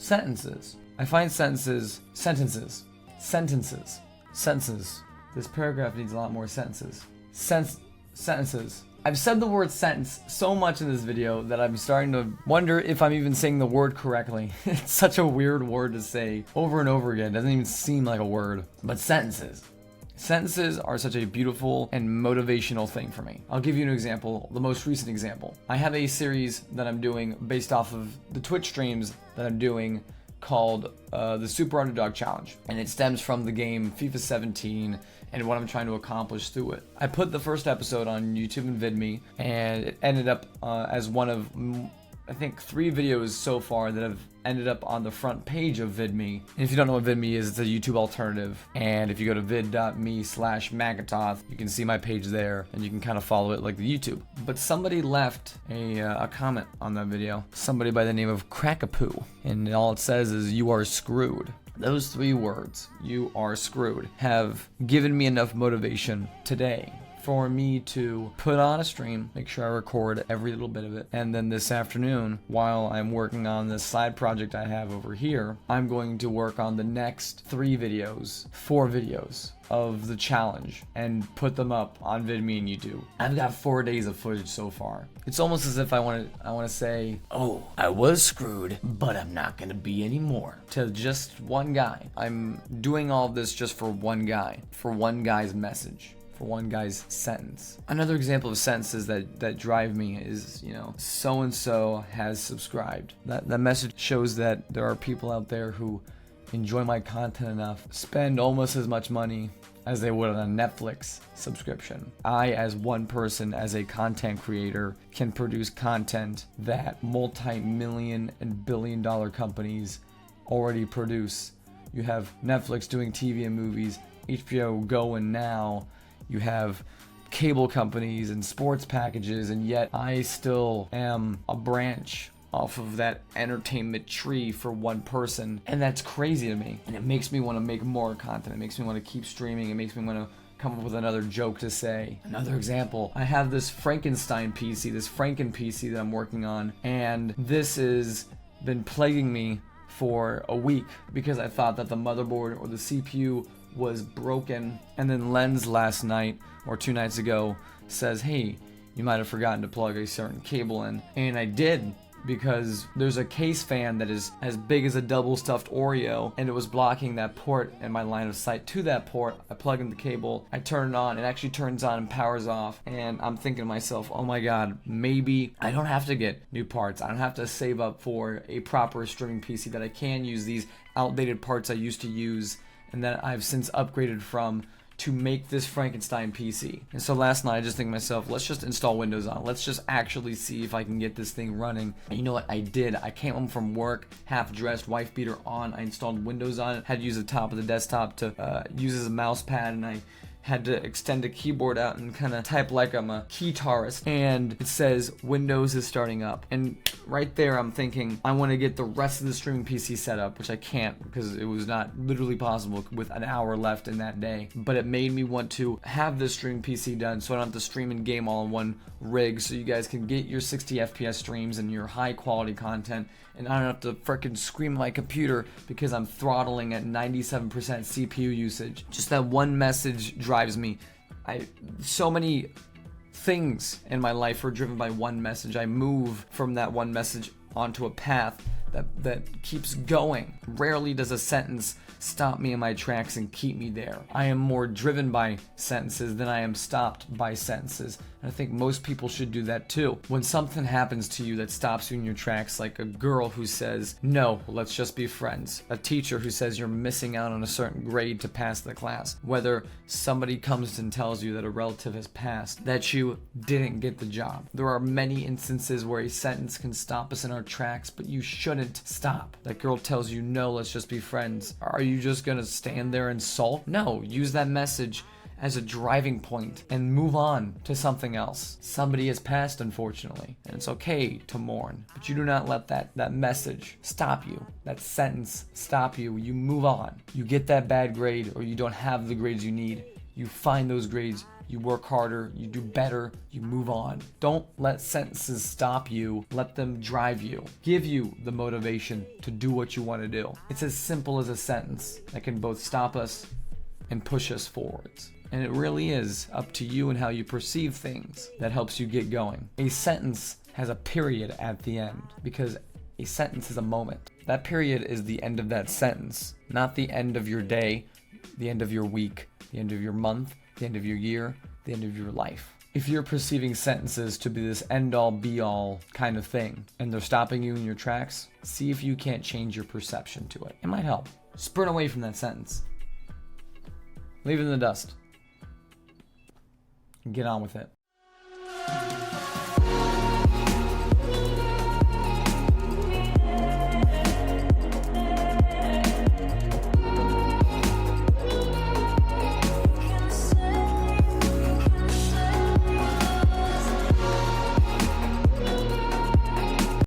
sentences. I find sentences. This paragraph needs a lot more sentences. Sentences. I've said the word sentence so much in this video that I'm starting to wonder if I'm even saying the word correctly. It's such a weird word to say over and over again. It doesn't even seem like a word. But sentences. Sentences are such a beautiful and motivational thing for me. I'll give you an example, the most recent example. I have a series that I'm doing based off of the Twitch streams that I'm doing called the Super Underdog Challenge. And it stems from the game FIFA 17 and what I'm trying to accomplish through it. I put the first episode on YouTube and VidMe, and it ended up as one of, I think, 3 videos so far that have ended up on the front page of VidMe. And if you don't know what VidMe is, it's a YouTube alternative. And if you go to vid.me/Magatoth, you can see my page there, and you can kind of follow it like the YouTube. But somebody left a comment on that video. Somebody by the name of Crackapoo. And all it says is, "You are screwed." Those 3 words, "you are screwed," have given me enough motivation today for me to put on a stream, make sure I record every little bit of it, and then this afternoon, while I'm working on this side project I have over here, I'm going to work on the next 4 videos of the challenge and put them up on VidMe and YouTube. I've got 4 days of footage so far. It's almost as if I want to say, "Oh, I was screwed, but I'm not gonna be anymore," to just one guy. I'm doing all of this just for one guy, for one guy's message, for one guy's sentence. Another example of sentences that drive me is, so-and-so has subscribed. That message shows that there are people out there who enjoy my content enough, spend almost as much money as they would on a Netflix subscription. I, as one person, as a content creator, can produce content that multi-million and billion-dollar companies already produce. You have Netflix doing TV and movies, HBO Go and Now. You have cable companies and sports packages, and yet I still am a branch off of that entertainment tree for one person, and that's crazy to me. And it makes me want to make more content. It makes me want to keep streaming. It makes me want to come up with another joke to say. Another example, I have this Frankenstein PC, this Franken PC that I'm working on, and this has been plaguing me for a week because I thought that the motherboard or the CPU was broken, and then Lens last night or 2 nights ago says, "Hey, you might have forgotten to plug a certain cable in," and I did, because there's a case fan that is as big as a double stuffed Oreo, and it was blocking that port and my line of sight to that port. I plug in the cable, I turn it on, it actually turns on and powers off, and I'm thinking to myself, oh my god, maybe I don't have to get new parts. I don't have to save up for a proper streaming PC, that I can use these outdated parts I used to use and that I've since upgraded from to make this Frankenstein PC. And so last night I just think to myself, let's just install Windows on. Let's just actually see if I can get this thing running. And you know what I did? I came home from work, half dressed, wife beater on. I installed Windows on it, had to use the top of the desktop to use as a mouse pad, and I had to extend a keyboard out and kind of type like I'm a keytarist, and it says Windows is starting up. And right there I'm thinking, I want to get the rest of the streaming PC set up, which I can't because it was not literally possible with an hour left in that day. But it made me want to have this streaming PC done so I don't have to stream and game all in one rig, so you guys can get your 60 FPS streams and your high quality content, and I don't have to freaking scream at my computer because I'm throttling at 97% CPU usage. Just that one message drives me. So many things in my life are driven by one message. I move from that one message onto a path that keeps going. Rarely does a sentence stop me in my tracks and keep me there. I am more driven by sentences than I am stopped by sentences. And I think most people should do that too. When something happens to you that stops you in your tracks, like a girl who says, "No, let's just be friends." A teacher who says you're missing out on a certain grade to pass the class. Whether somebody comes and tells you that a relative has passed, that you didn't get the job. There are many instances where a sentence can stop us in our tracks, but you shouldn't stop. That girl tells you, "No, let's just be friends." Are you just gonna stand there and sulk? No, use that message as a driving point and move on to something else. Somebody has passed, unfortunately, and it's okay to mourn, but you do not let that message stop you, that sentence stop you. You move on. You get that bad grade, or you don't have the grades you need. you find those grades, you work harder, you do better, you move on. Don't let sentences stop you. Let them drive you. Give you the motivation to do what you want to do. It's as simple as a sentence that can both stop us and push us forwards. And it really is up to you and how you perceive things that helps you get going. A sentence has a period at the end because a sentence is a moment. That period is the end of that sentence, not the end of your day, the end of your week, the end of your month, the end of your year, the end of your life. If you're perceiving sentences to be this end-all, be-all kind of thing, and they're stopping you in your tracks, see if you can't change your perception to it. It might help. Sprint away from that sentence. Leave it in the dust. And get on with it.